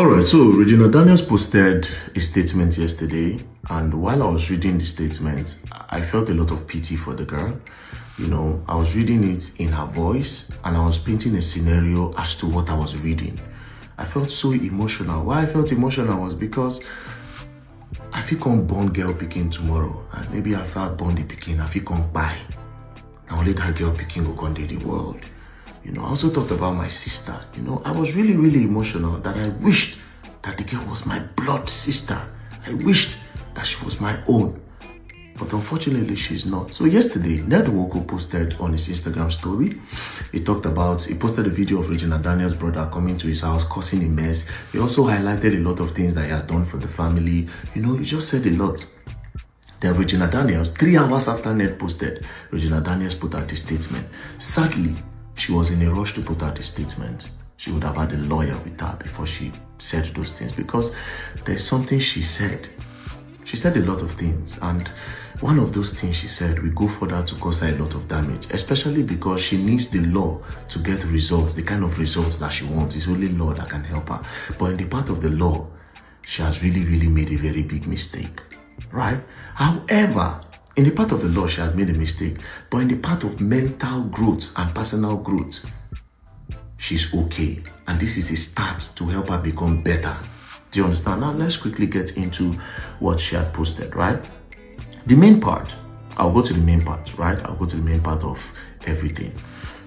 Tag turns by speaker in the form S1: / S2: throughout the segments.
S1: Alright, so Regina Daniels posted a statement yesterday, and while I was reading the statement, I felt a lot of pity for the girl. You know, I was reading it in her voice, and I was painting a scenario as to what I was reading. I felt so emotional. Why I felt emotional was because I feel come born girl picking tomorrow, and maybe after I born the picking, I feel come buy. Now only that girl picking will come to the world. You know, I also thought about my sister. You know, I was really, really emotional that I wished that the girl was my blood sister. I wished that she was my own. But unfortunately, she's not. So yesterday, Ned Nwoko posted on his Instagram story. He posted a video of Regina Daniels' brother coming to his house, causing a mess. He also highlighted a lot of things that he has done for the family. You know, he just said a lot. Then Regina Daniels, 3 hours after Ned posted, Regina Daniels put out this statement. Sadly, she was in a rush to put out a statement. She would have had a lawyer with her before she said those things, because there's something she said. She said a lot of things, and one of those things she said will go further to cause her a lot of damage, especially because she needs the law to get results, the kind of results that she wants. It's only law that can help her. But in the part of the law, she has really, really made a very big mistake, right? However, in the part of the law, she has made a mistake, but in the part of mental growth and personal growth, she's okay. And this is a start to help her become better. Do you understand? Now, let's quickly get into what she had posted, right? The main part, I'll go to the main part, right? I'll go to the main part of everything.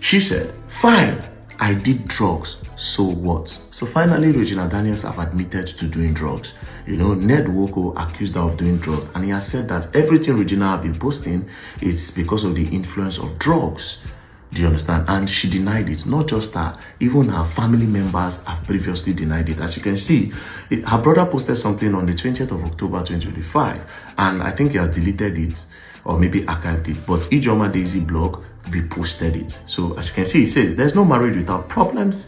S1: She said, fine, I did drugs, so what? So finally, Regina Daniels have admitted to doing drugs. You know, Ned Nwoko accused her of doing drugs, and he has said that everything Regina have been posting is because of the influence of drugs. Do you understand? And she denied it. Not just her, even her family members have previously denied it. As you can see, her brother posted something on the 20th of October 2025, and I think he has deleted it or maybe archived it, but Ijoma Daisy blog reposted it. So as you can see, it says, there's no marriage without problems.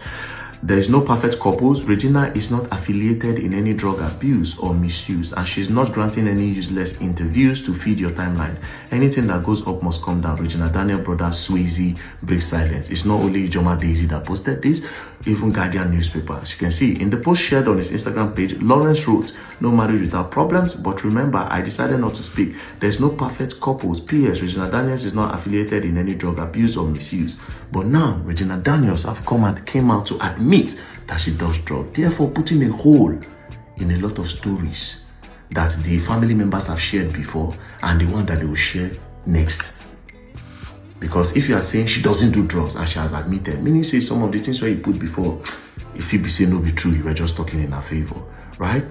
S1: There's no perfect couples. Regina is not affiliated in any drug abuse or misuse, and she's not granting any useless interviews to feed your timeline. Anything that goes up must come down. Regina Daniel brother Swayze breaks silence. It's not only Ijoma Daisy that posted this, even Guardian newspaper. As you can see, in the post shared on his Instagram page, Lawrence wrote, no marriage without problems, but remember, I decided not to speak. There's no perfect couples. P.S. Regina Daniels is not affiliated in any drug abuse or misuse. But now, Regina Daniels came out to admit that she does drugs, therefore putting a hole in a lot of stories that the family members have shared before and the one that they will share next. Because if you are saying she doesn't do drugs and she has admitted, meaning say some of the things where you put before, if you be saying no be true, you were just talking in her favor, right?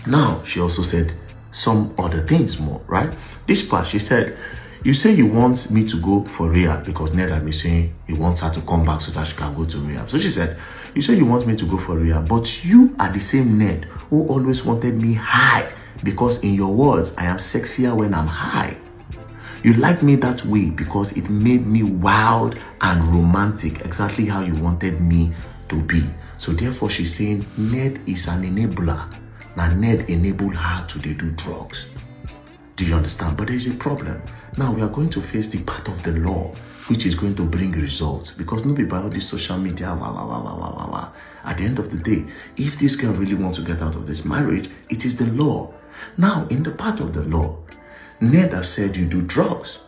S1: Now she also said some other things more, right? This part, she said, you say you want me to go for rehab because Ned had been saying he wants her to come back so that she can go to rehab. So she said, you say you want me to go for rehab, but you are the same Ned who always wanted me high, because in your words, I am sexier when I'm high. You like me that way because it made me wild and romantic, exactly how you wanted me to be. So therefore she's saying Ned is an enabler. Now Ned enabled her to do drugs. Do you understand? But there is a problem. Now we are going to face the part of the law, which is going to bring results, because nobody by all this social media, At the end of the day, if this girl really wants to get out of this marriage, it is the law. Now, in the part of the law, Ned has said you do drugs.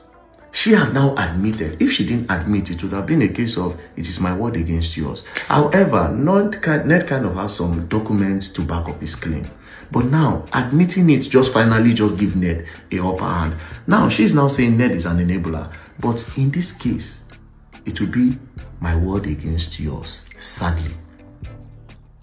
S1: She has now admitted. If she didn't admit, it would have been a case of it is my word against yours. However, Ned kind of has some documents to back up his claim. But now, admitting it finally give Ned a upper hand. Now, she's now saying Ned is an enabler. But in this case, it will be my word against yours, sadly.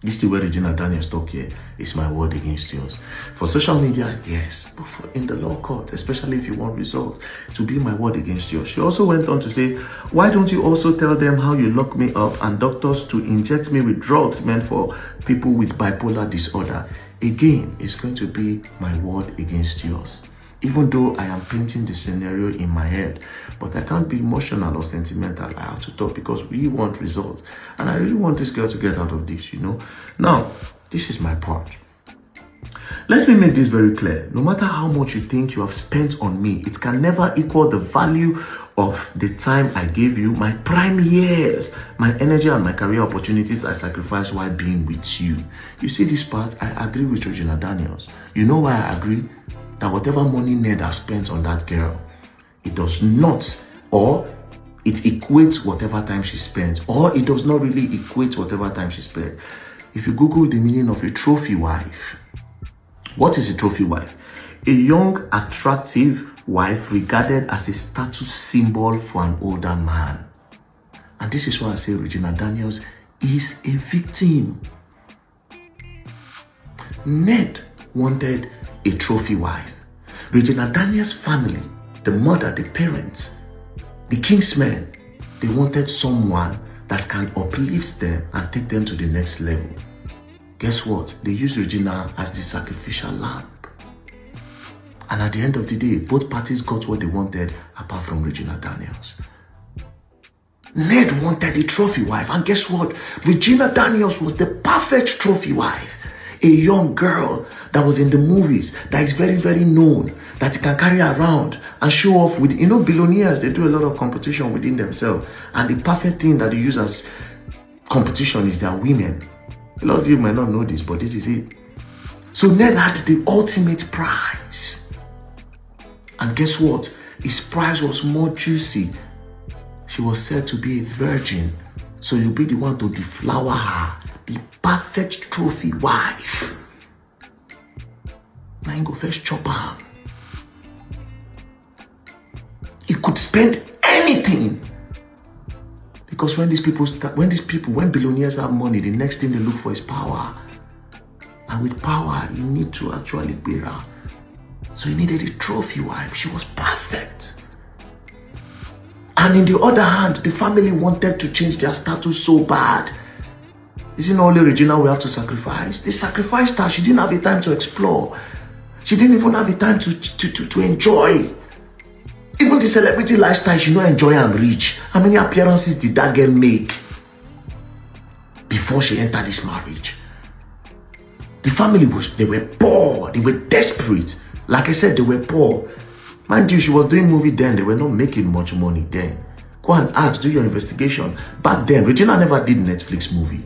S1: This is where Regina Daniels talk here. It's my word against yours. For social media, yes. But in the law court, especially if you want results, it will be my word against yours. She also went on to say, why don't you also tell them how you lock me up and doctors to inject me with drugs meant for people with bipolar disorder? Again, it's going to be my word against yours. Even though I am painting the scenario in my head, but I can't be emotional or sentimental. I have to talk because we want results. And I really want this girl to get out of this, you know. Now, this is my part. Let me make this very clear. No matter how much you think you have spent on me, it can never equal the value of the time I gave you, my prime years, my energy and my career opportunities I sacrificed while being with you. You see this part? I agree with Regina Daniels. You know why I agree? That whatever money Ned has spent on that girl, it does not, or it equates whatever time she spent, or it does not really equate whatever time she spent. If you Google the meaning of a trophy wife, what is a trophy wife? A young, attractive wife regarded as a status symbol for an older man. And this is why I say Regina Daniels is a victim. Ned wanted a trophy wife. Regina Daniels' family, the mother, the parents, the kingsmen, they wanted someone that can uplift them and take them to the next level. Guess what? They used Regina as the sacrificial lamb. And at the end of the day, both parties got what they wanted apart from Regina Daniels. Ned wanted a trophy wife, and guess what? Regina Daniels was the perfect trophy wife. A young girl that was in the movies, that is very, very known, that you can carry around and show off with. You know, billionaires, they do a lot of competition within themselves. And the perfect thing that they use as competition is their women. A lot of you might not know this, but this is it. So Ned had the ultimate prize. And guess what? His prize was more juicy. She was said to be a virgin. So you'll be the one to deflower her. The perfect trophy wife. Now you go first chop her. He could spend anything. Because when billionaires have money, the next thing they look for is power. And with power, you need to actually bear her. So he needed a trophy wife. She was perfect. And in the other hand, the family wanted to change their status so bad. Is it not only Regina we have to sacrifice? They sacrificed her. She didn't have the time to explore. She didn't even have the time to enjoy. Even the celebrity lifestyle, she not enjoy and reach. How many appearances did that girl make before she entered this marriage? The family they were poor. They were desperate. Like I said, they were poor. Mind you, she was doing movie then. They were not making much money then. Go and ask, do your investigation. Back then, Regina never did Netflix movie.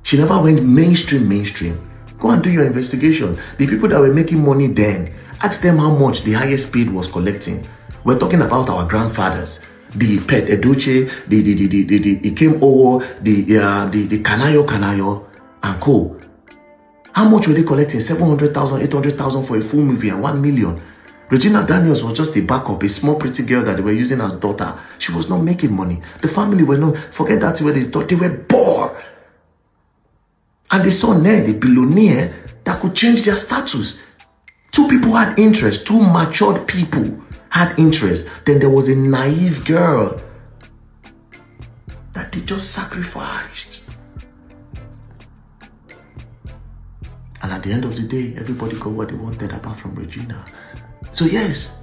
S1: She never went mainstream. Go and do your investigation. The people that were making money then, ask them how much the highest paid was collecting. We're talking about our grandfathers. The Pet Edoche, the Ikem Owo, the Kanayo, and co. How much were they collecting? 700,000, 800,000 for a full movie and 1 million. Regina Daniels was just a backup, a small pretty girl that they were using as daughter. She was not making money. The family were not, forget that where they thought they were bored. And they saw Ned, a billionaire, that could change their status. Two people had interest, two matured people had interest. Then there was a naive girl that they just sacrificed. And at the end of the day, everybody got what they wanted apart from Regina. So yes,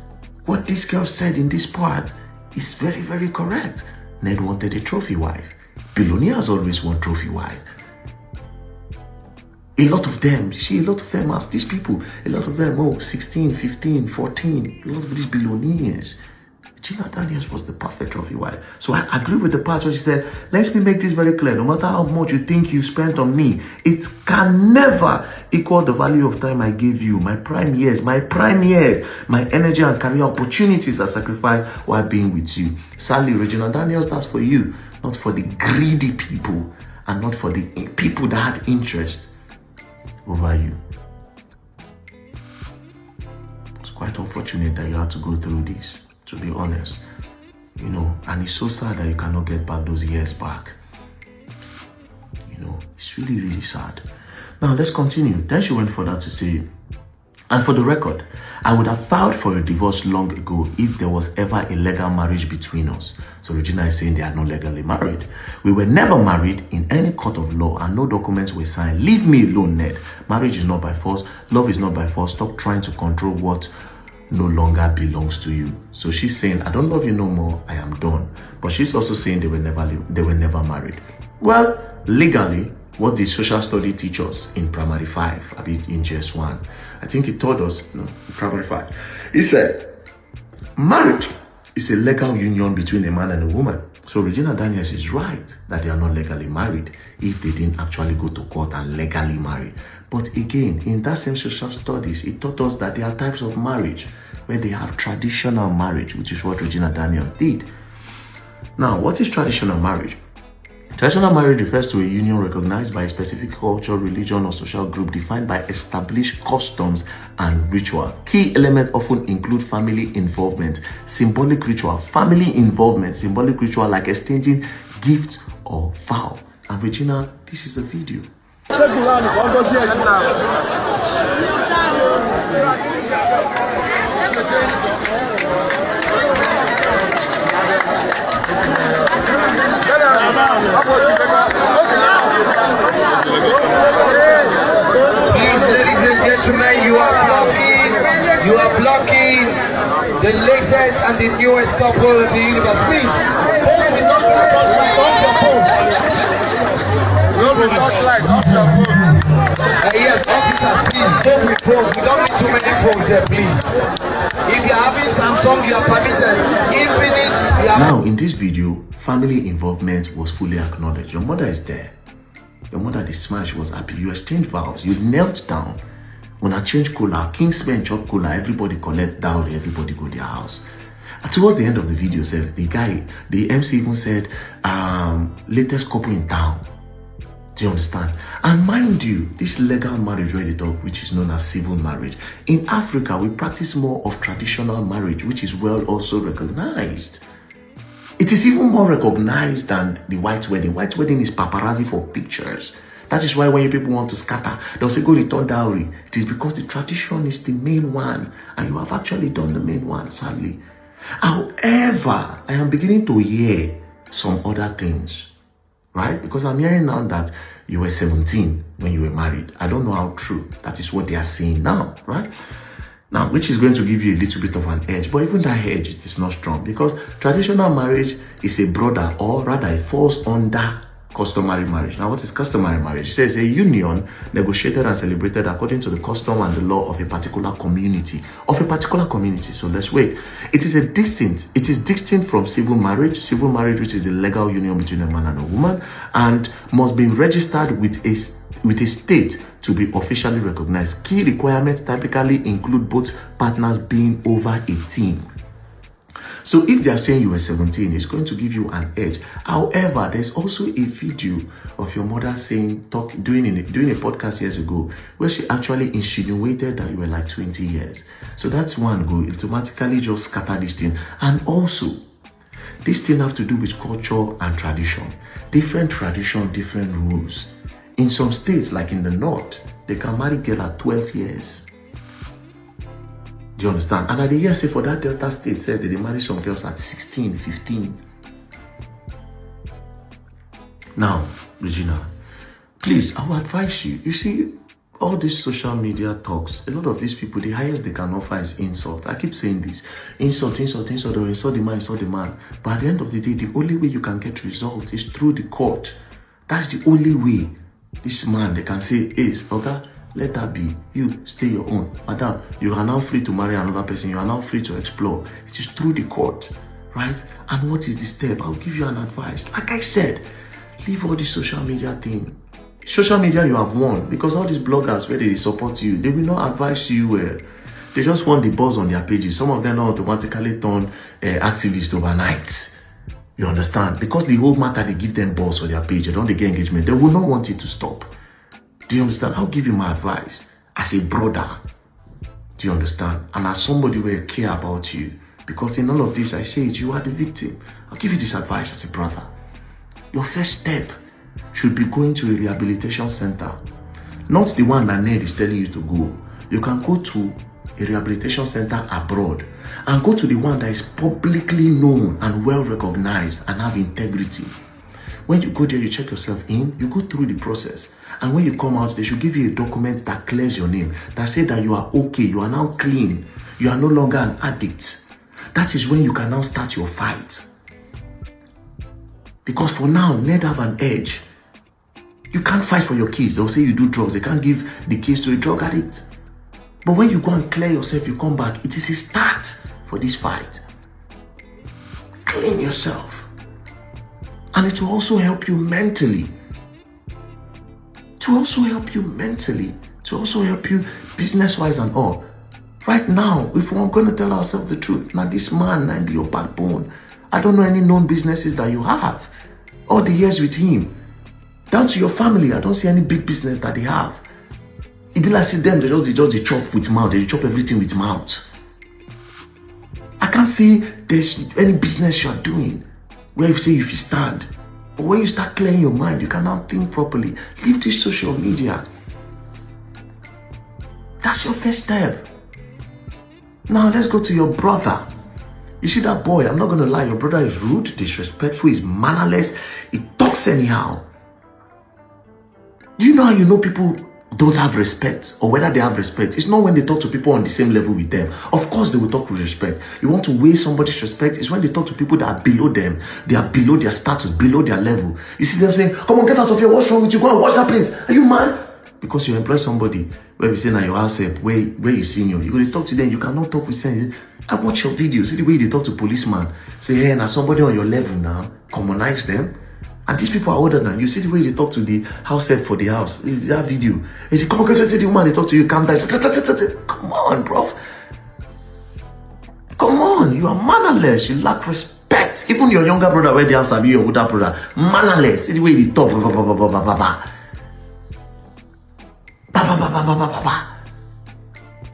S1: what this girl said in this part is very, very correct. Ned wanted a trophy wife. Billionaires always want trophy wife. A lot of them, have these people, a lot of them, 16, 15, 14, a lot of these billionaires. Regina Daniels was the perfect trophy wife. So I agree with the part where she said, let me make this very clear. No matter how much you think you spent on me, it can never equal the value of time I gave you. My prime years, my energy and career opportunities I sacrificed while being with you. Sadly, Regina Daniels, that's for you, not for the greedy people and not for the people that had interest over you. It's quite unfortunate that you had to go through this, to be honest, and it's so sad that you cannot get back those years back. It's really, really sad. Now let's continue. Then she went further to say, and for the record, I would have filed for a divorce long ago if there was ever a legal marriage between us. So Regina is saying they are not legally married. We were never married in any court of law and no documents were signed. Leave me alone, Ned. Marriage is not by force. Love is not by force. Stop trying to control what no longer belongs to you. So she's saying, I don't love you no more. I am done. But she's also saying they were never married. Well, legally, what the social study teachers in primary 5, I mean in GS1. I think he told us, no, primary 5. He said, marriage is a legal union between a man and a woman. So Regina Daniels is right that they are not legally married if they didn't actually go to court and legally marry. But again, in that same social studies, it taught us that there are types of marriage where they have traditional marriage, which is what Regina Daniels did. Now, what is traditional marriage? Traditional marriage refers to a union recognized by a specific culture, religion, or social group defined by established customs and ritual. Key elements often include family involvement, symbolic ritual, symbolic ritual like exchanging gifts or vow. And Regina, this is a video.
S2: Please, ladies and gentlemen, you are blocking the latest and the newest couple of the universe. Please, don't talk like off your phone. Yes, officers, please, don't be phones. We don't need too many phones there, please. If you're having Samsung, you are permitted. Infinite, you are...
S1: Now, in this video, family involvement was fully acknowledged. Your mother is there. Your mother, the smash, was happy. You exchanged vows. You knelt down. When I change cola, Kingsmen chop cola, everybody collect dowry, everybody go their house. And towards the end of the video, the MC even said, latest couple in town. Do you understand? And mind you, this legal marriage where they talk, which is known as civil marriage, in Africa, we practice more of traditional marriage, which is well also recognized. It is even more recognized than the white wedding. White wedding is paparazzi for pictures. That is why when people want to scatter, they'll say, go return dowry. It is because the tradition is the main one, and you have actually done the main one, sadly. However, I am beginning to hear some other things, right? Because I'm hearing now that you were 17 when you were married. I don't know how true. That is what they are saying now, right? Now, which is going to give you a little bit of an edge, but even that edge, it is not strong because traditional marriage is a broader, or rather it falls under customary marriage. Now, what is customary marriage? It says a union negotiated and celebrated according to the custom and the law of a particular community. So let's wait. It is distinct from civil marriage. Civil marriage, which is a legal union between a man and a woman, and must be registered with a state to be officially recognized. Key requirements typically include both partners being over 18. So if they are saying you were 17, it's going to give you an edge. However, there's also a video of your mother doing a podcast years ago where she actually insinuated that you were like 20 years. So that's one go. It automatically just scatter this thing. And also, this thing have to do with culture and tradition. Different tradition, different rules. In some states, like in the north, they can marry girl at 12 years. Do you understand? And at the year, say for that Delta state, said they marry some girls at 16, 15. Now, Regina, please, I will advise you. You see, all these social media talks, a lot of these people, the highest they can offer is insult. I keep saying this. Insult, or insult the man. But at the end of the day, the only way you can get results is through the court. That's the only way. This man, they can say, hey, okay, let that be. You stay your own. Madam, you are now free to marry another person. You are now free to explore. It is through the court, right? And what is the step? I'll give you an advice. Like I said, leave all this social media thing. Social media, you have won because all these bloggers where they support you, they will not advise you well. They just want the buzz on their pages. Some of them are automatically turn activists overnight. You understand? Because the whole matter, they give them buzz on their page. They don't get engagement. They will not want it to stop. Do you understand? I'll give you my advice as a brother. Do you understand? And as somebody who will care about you. Because in all of this, I say it, you are the victim. I'll give you this advice as a brother. Your first step should be going to a rehabilitation center. Not the one that Ned is telling you to go. You can go to a rehabilitation center abroad and go to the one that is publicly known and well recognized and have integrity. When you go there, you check yourself in, you go through the process. And when you come out, they should give you a document that clears your name, that says that you are okay, you are now clean, you are no longer an addict. That is when you can now start your fight. Because for now, Ned have an edge. You can't fight for your kids. They'll say you do drugs. They can't give the kids to a drug addict. But when you go and clear yourself, you come back. It is a start for this fight. Clean yourself. And it will also help you mentally. To also help you mentally. To also help you business-wise and all. Right now, if we're going to tell ourselves the truth, now this man might be your backbone. I don't know any known businesses that you have. All the years with him. Down to your family, I don't see any big business that they have. It be like see them, they just chop with mouth. They chop everything with mouth. I can't see there's any business you're doing where you say if you stand. But when you start clearing your mind, you can now think properly. Leave this social media. That's your first step. Now let's go to your brother. You see that boy, I'm not going to lie, your brother is rude, disrespectful, he's mannerless, he talks anyhow. Do you know how you know people don't have respect or whether they have respect? It's not when they talk to people on the same level with them. Of course they will talk with respect. You want to weigh somebody's respect, it's when they talk to people that are below them. They are below their status, below their level. You see them saying, come on, get out of here, what's wrong with you? Go and watch that place. Are you mad? Because you employ somebody where we say now your house help, where you senior, you go to talk to them, you cannot talk with sense. I watch your videos, see the way they talk to policeman. Say, hey, now somebody on your level now, commonize them. And these people are older than you. See the way they talk to the house help for the house. This is that video. They say, come on, get to the woman, they talk to you, calm down. Come on, bro. Come on, you are mannerless, you lack respect. Even your younger brother where they have Sabi, your older brother, mannerless. See the way they talk.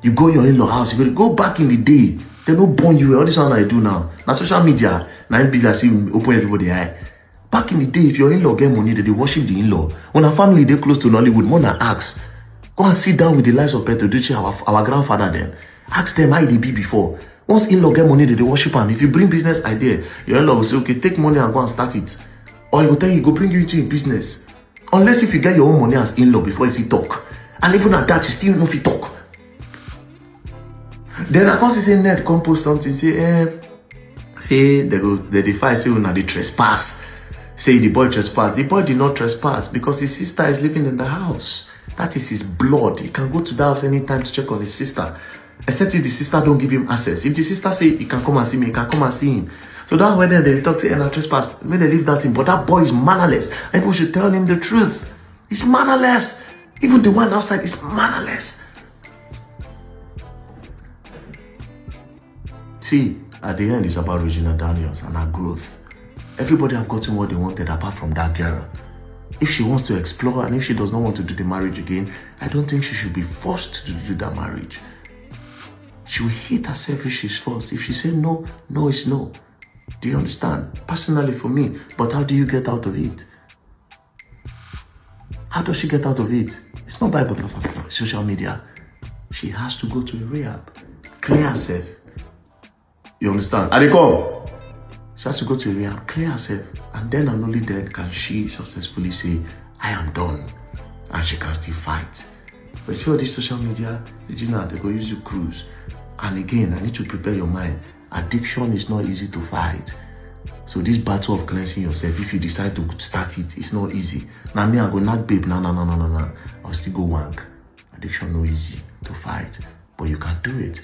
S1: You go in your in-law house, you go back in the day, they don't born you. All this one I do now. Now social media, now be like see open everybody eye. Back in the day, if your in-law get money, they worship the in-law. When a family they close to Nollywood, more than ask. Go and sit down with the likes of Petro Duce, our grandfather then. Ask them how they be before. Once in-law get money, they worship him. If you bring business idea, your in-law will say, okay, take money and go and start it. Or he will tell you, go bring you into a business. Unless if you get your own money as in-law before if you talk. And even at that, you still know if you talk. Then I can't say Ned come post something, say they fight, say they trespass. Say the boy trespass. The boy did not trespass because his sister is living in the house. That is his blood. He can go to the house anytime to check on his sister. Except if the sister don't give him access. If the sister say he can come and see me, he can come and see him. So that's when they talk to him, trespass. When they leave that in, but that boy is mannerless. And people should tell him the truth. He's mannerless. Even the one outside is mannerless. See, at the end, it's about Regina Daniels and her growth. Everybody have gotten what they wanted apart from that girl. If she wants to explore and if she does not want to do the marriage again, I don't think she should be forced to do that marriage. She will hate herself if she's forced. If she said no, no is no. Do you understand? Personally for me, but how do you get out of it? How does she get out of it? It's not by social media. She has to go to a rehab, clear herself. You understand? And they come. She has to go to a rehab, clear herself, and then and only then can she successfully say, I am done, and she can still fight. But see all this social media, Regina, they go use you cruise. And again, I need to prepare your mind. Addiction is not easy to fight. So this battle of cleansing yourself, if you decide to start it, it's not easy. Now me, I go knock babe, no. I'll still go wank. Addiction no easy to fight, but you can do it.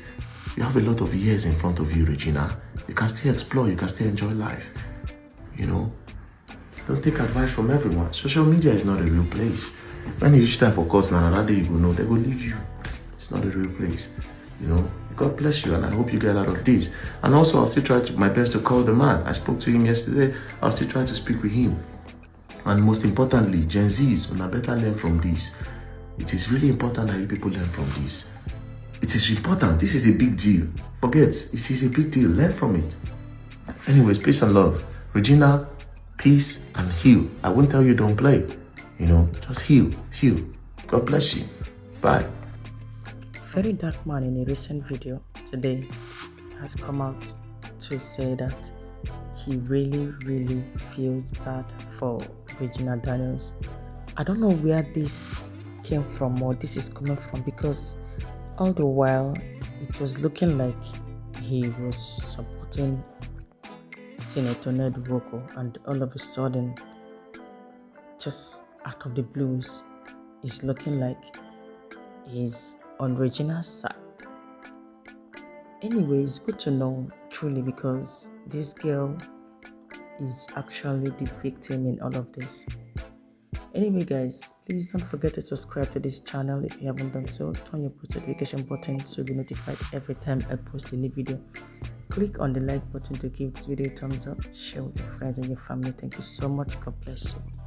S1: You have a lot of years in front of you, Regina. You can still explore, you can still enjoy life. You know? Don't take advice from everyone. Social media is not a real place. When you reach time for course, now another day you go know, they will leave you. It's not a real place. You know? God bless you, and I hope you get out of this. And also, I'll still try my best to call the man. I spoke to him yesterday. I'll still try to speak with him. And most importantly, Gen Zs, when I better learn from this. It is really important that you people learn from this. It is important. This is a big deal. Forget, this is a big deal. Learn from it. Anyways, peace and love. Regina, peace and heal. I won't tell you don't play. You know, just heal. God bless you. Bye.
S3: Very dark man in a recent video today has come out to say that he really feels bad for Regina Daniels. I don't know where this came from or this is coming from, because all the while it was looking like he was supporting Senator Ned Woko, and all of a sudden just out of the blues, it's looking like he's on Regina's side. Anyway, it's good to know truly, because this girl is actually the victim in all of this. Anyway guys, please don't forget to subscribe to this channel if you haven't done so. Turn your post notification button to be notified every time I post a new video. Click on the like button to give this video a thumbs up. Share with your friends and your family. Thank you so much. God bless you.